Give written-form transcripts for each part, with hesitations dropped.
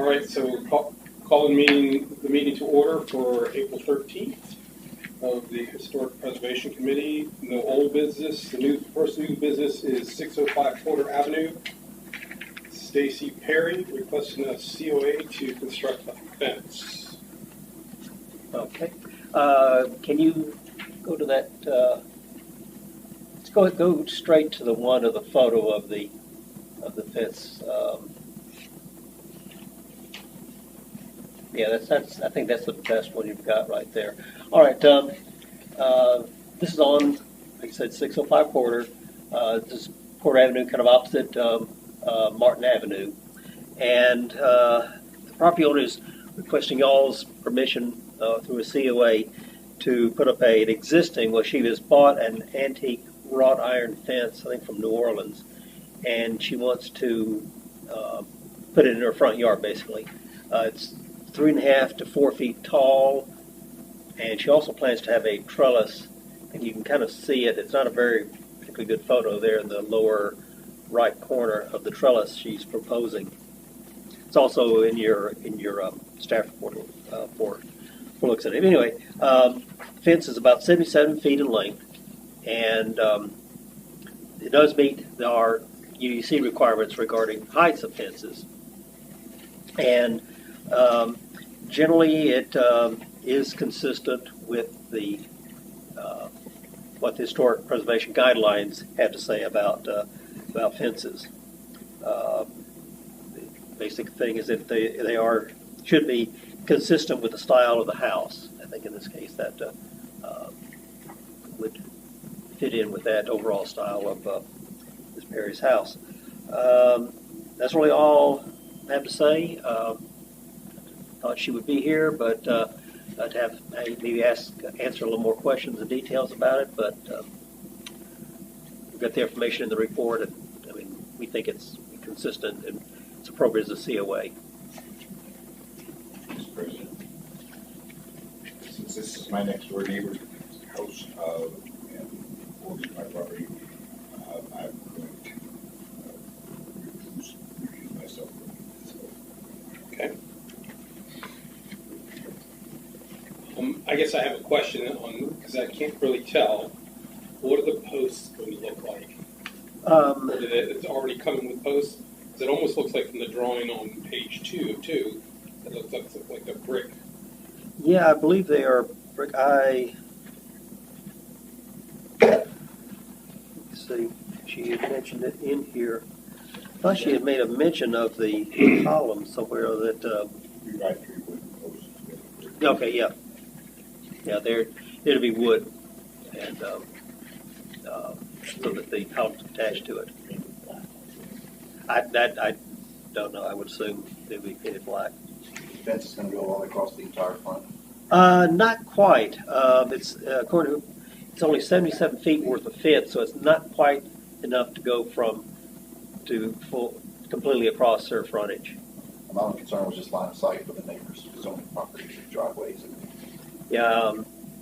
right, so calling the meeting to order for April 13th of the Historic Preservation Committee. No old business. The first new business is 605 Porter Avenue. Stacy Perry requesting a COA to construct a fence. Okay. Can you go to that? Let's go straight to the one of the photo of the fence. Yeah, that's. I think that's the best one you've got right there. All right. This is on, like I said, 605 Porter. This is Porter Avenue, kind of opposite Martin Avenue, and the property owner is requesting y'all's permission through a COA to put up an existing. Well, she has bought an antique wrought iron fence, I think from New Orleans, and she wants to put it in her front yard, basically. It's 3.5 to 4 feet tall, and she also plans to have a trellis, and you can kind of see it. It's not a very particularly good photo there in the lower right corner of the trellis she's proposing. It's also in your staff report for looks at it. Anyway, fence is about 77 feet in length, and it does meet our UDC requirements regarding heights of fences. And generally, it is consistent with the what the historic preservation guidelines have to say about fences. The basic thing is that they should be consistent with the style of the house. I think in this case that would fit in with that overall style of Ms. Perry's house. That's really all I have to say. Thought she would be here, but to have maybe answer a little more questions and details about it. But we've got the information in the report, and I mean we think it's consistent and it's appropriate as a COA. Mr. President, since this is my next door neighbor's house and borders my property, I'm going to recuse myself from this. Okay. I guess I have a question on, because I can't really tell, what are the posts going to look like? Or it's already coming with posts? Because it almost looks like from the drawing on page 2 of 2, it looks like a brick. Yeah, I believe they are brick. Let's see, she had mentioned it in here. I thought she had made a mention of the column somewhere that. 3 by 3 wood posts. Okay, yeah. Yeah, it'll be wood, and so that the columns attached to it. I don't know. I would assume they'd be painted black. The fence is going to go all across the entire front. Not quite. It's according to it's only 77 feet worth of fence, so it's not quite enough to go to completely across their frontage. My only concern was just line of sight for the neighbors, zoning properties, driveways. Yeah,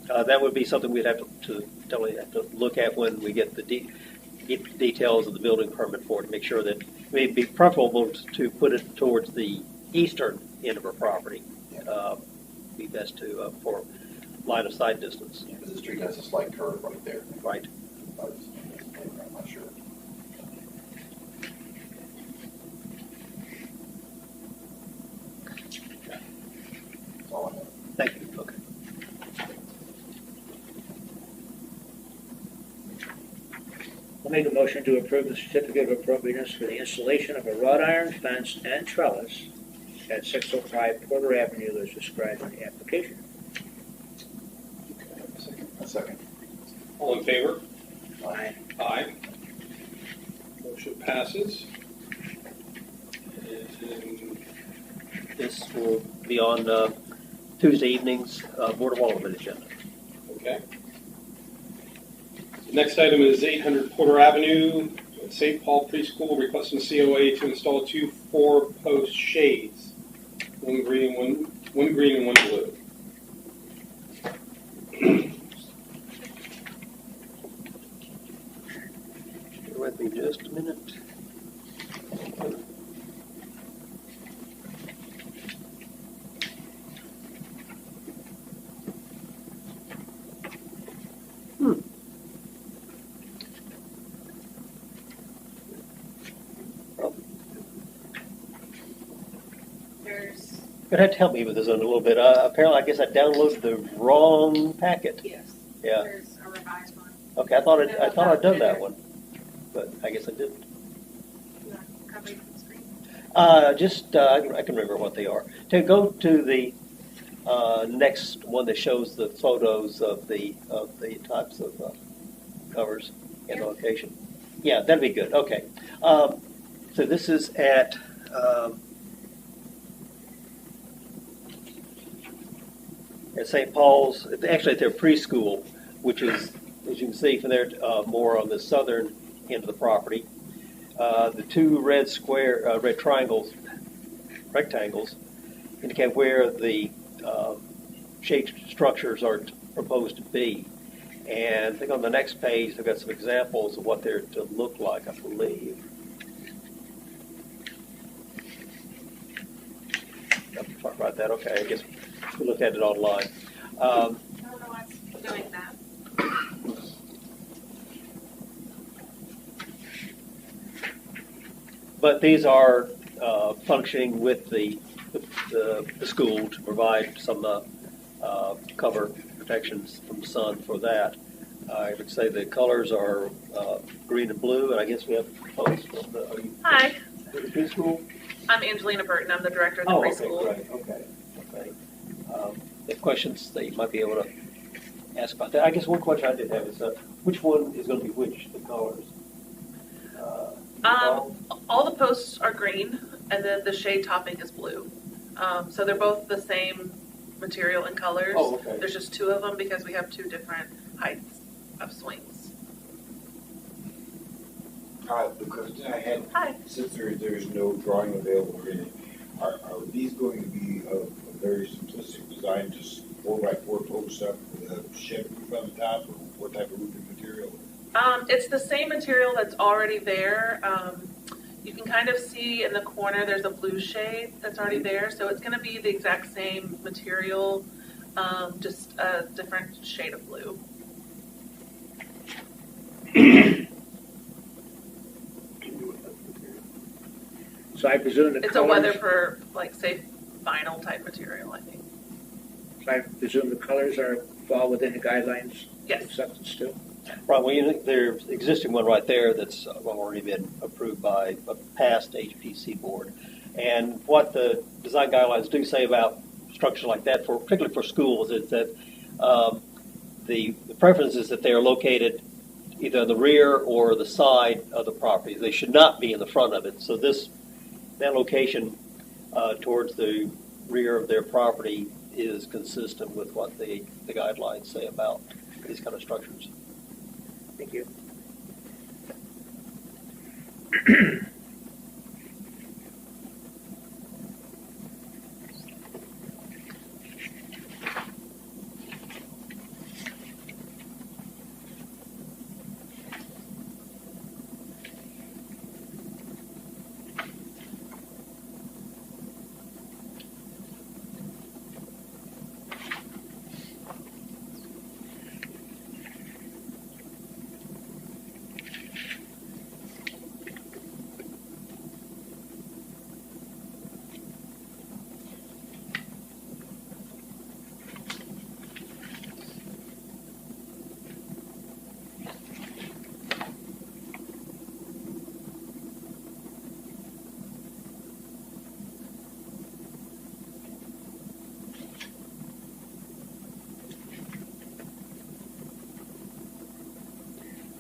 that would be something we'd have to totally have to look at when we get the details of the building permit for it to make sure that it'd be preferable to put it towards the eastern end of our property. Be best to for line of sight distance. Yeah, because the street has a slight curve right there. Right. I'm not sure. That's all I have. Thank you. Okay. I'll make a motion to approve the certificate of appropriateness for the installation of a wrought iron fence and trellis at 605 Porter Avenue as described in the application. A second. All in favor? Aye. Aye. Motion passes. And This will be on Tuesday evening's Board of Aldermen agenda. okay. The next item is 800 Porter Avenue, St. Paul Preschool, requesting COA to install 2 4-post shades, one green and one blue. Bear with me just a minute. There's, You're gonna have to help me with this one a little bit. Apparently, I guess I downloaded the wrong packet. yes, Yeah. there's a revised one. Okay, I thought I'd done that one, but I guess I didn't. You want to cover it from the screen? I can remember what they are. To go to the next one that shows the photos of the types of covers and Here. location. Yeah, that'd be good. Okay. So this is at St. Paul's, actually at their preschool, which is, as you can see from there, more on the southern end of the property. The two red rectangles indicate where the shade structures are proposed to be. And I think on the next page, they've got some examples of what they're to look like, I believe. Talk about that. Okay, I guess we look at it online. I don't know why it's doing that. But these are functioning with the school to provide some cover protections from the sun for that. I would say the colors are green and blue, and I guess we have folks from the, are you Hi, from the preschool? I'm Angelina Burton. I'm the director of the Oh, preschool. okay, great, okay. If questions that you might be able to ask about that. I guess one question I did have is which one is going to be which, the colors? All the posts are green, and then the shade topping is blue. So they're both the same material and colors. Oh, okay. There's just two of them because we have two different heights of swings. Because I had, Hi. since there's no drawing available here, are these going to be a very simplistic design, just 4x4 posts up with a shed roof on the top, or what type of roofing material? It's the same material that's already there. You can kind of see in the corner there's a blue shade that's already there, so it's going to be the exact same material, just a different shade of blue. So I presume the It's a colors, weatherproof, like safe vinyl type material, I think. so I presume the colors fall within the guidelines of Yes. acceptance too? Right, well, there's existing one right there that's already been approved by a past HPC board. And what the design guidelines do say about structures like that, particularly for schools, is that the preference is that they are located either in the rear or the side of the property. They should not be in the front of it. So that location towards the rear of their property is consistent with what the guidelines say about these kind of structures. Thank you.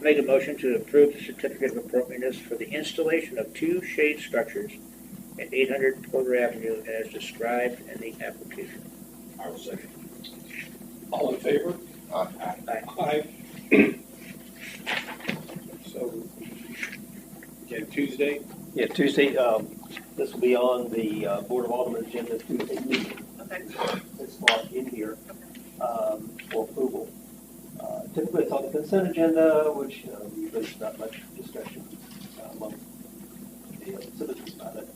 Make a motion to approve the certificate of appropriateness for the installation of two shade structures at 800 Porter Avenue as described in the application. I will second. All in favor? Aye. Aye. So, again, Tuesday, Yeah, Tuesday, this will be on the Board of Aldermen agenda Tuesday meeting. Okay. It's marked in here for approval. Typically, it's on the consent agenda, which there's not much discussion among the citizens about it.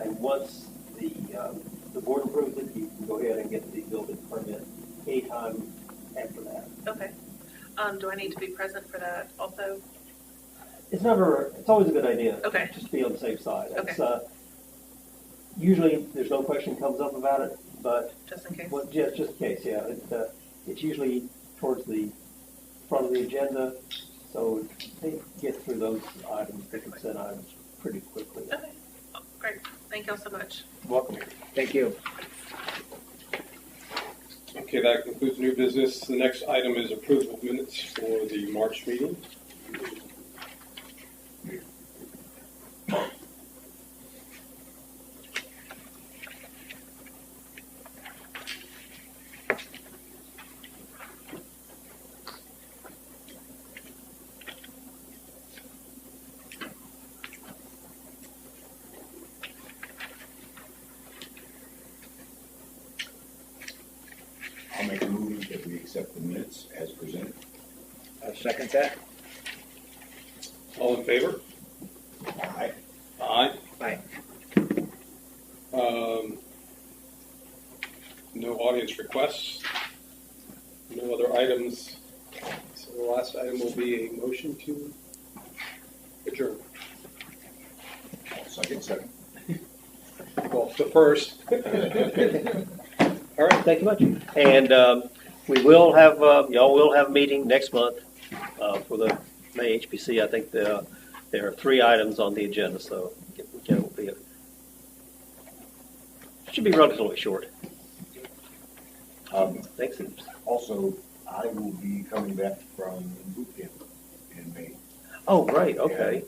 And once the board approves it, you can go ahead and get the building permit anytime after that. Okay. Do I need to be present for that also? It's always a good idea. Okay. Just to be on the safe side. Okay. It's, Usually, there's no question comes up about it, but, Just in case. well, just in case, yeah. It's usually towards the front of the agenda, so they get through those items, the consent items, pretty quickly. Okay, oh, great, thank y'all so much. Welcome. Thank you. Okay, that concludes new business. The next item is approval of minutes for the March meeting. I'll make a move that we accept the minutes as presented. I'll second that. All in favor? Aye. Aye. Aye. No audience requests. No other items. So the last item will be a motion to adjourn. Second. Well, the first. All right, thank you much. And we will have, y'all will have a meeting next month for the May HPC. I think there are 3 items on the agenda, so it should be relatively short. Thanks. Also, I will be coming back from boot camp in May. Oh, great, okay.